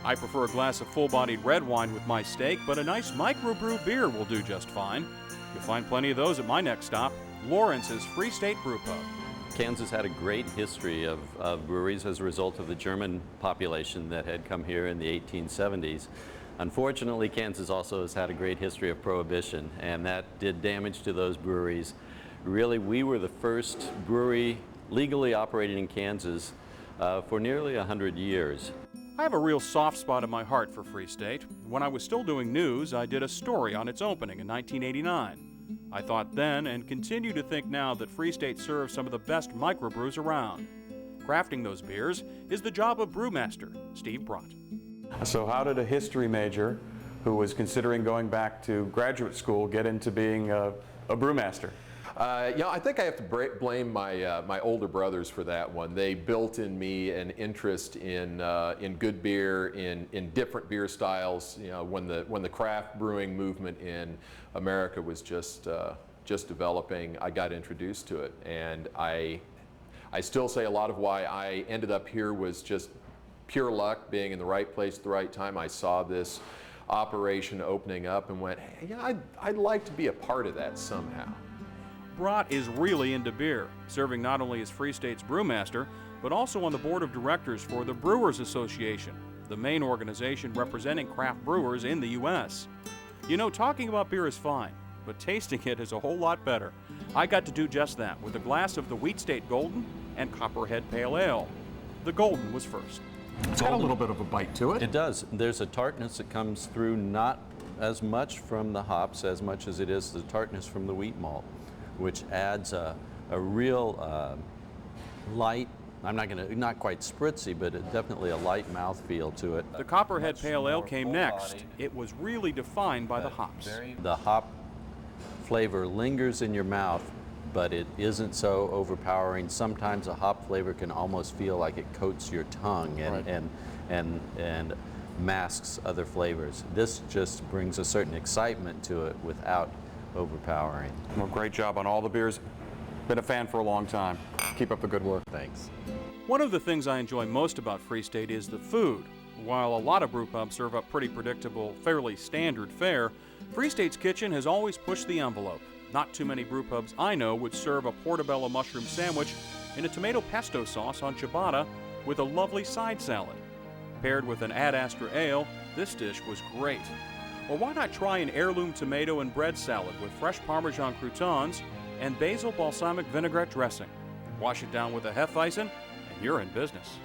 I prefer a glass of full-bodied red wine with my steak, but a nice microbrew beer will do just fine. You'll find plenty of those at my next stop, Lawrence's Free State Brew Pub. Kansas had a great history of breweries as a result of the German population that had come here in the 1870s. Unfortunately, Kansas also has had a great history of prohibition, and that did damage to those breweries. Really, we were the first brewery legally operating in Kansas for nearly 100 years. I have a real soft spot in my heart for Free State. When I was still doing news, I did a story on its opening in 1989. I thought then, and continue to think now, that Free State serves some of the best microbrews around. Crafting those beers is the job of brewmaster Steve Brott. So how did a history major who was considering going back to graduate school get into being a brewmaster? I think I have to blame my older brothers for that one. They built in me an interest in good beer, in different beer styles. You know, when the craft brewing movement in America was just developing, I got introduced to it, and I still say a lot of why I ended up here was just pure luck, being in the right place at the right time. I saw this operation opening up and went, hey, yeah, I'd like to be a part of that somehow. Brott is really into beer, serving not only as Free State's brewmaster, but also on the board of directors for the Brewers Association, the main organization representing craft brewers in the U.S. You know, talking about beer is fine, but tasting it is a whole lot better. I got to do just that with a glass of the Wheat State Golden and Copperhead Pale Ale. The Golden was first. It's got a little bit of a bite to it. It does. There's a tartness that comes through, not as much from the hops as much as it is the tartness from the wheat malt, which adds a real light, not quite spritzy, but definitely a light mouthfeel to it. The Copperhead Pale Ale came next. It was really defined by the hops. The hop flavor lingers in your mouth, but it isn't so overpowering. Sometimes a hop flavor can almost feel like it coats your tongue and masks other flavors. This just brings a certain excitement to it without overpowering. Well, great job on all the beers. Been a fan for a long time. Keep up the good work. Thanks. One of the things I enjoy most about Free State is the food. While a lot of brew pubs serve up pretty predictable, fairly standard fare, Free State's kitchen has always pushed the envelope. Not too many brew pubs I know would serve a portobello mushroom sandwich in a tomato pesto sauce on ciabatta with a lovely side salad. Paired with an Ad Astra ale, this dish was great. Or why not try an heirloom tomato and bread salad with fresh Parmesan croutons and basil balsamic vinaigrette dressing? Wash it down with a Hefeweizen, and you're in business.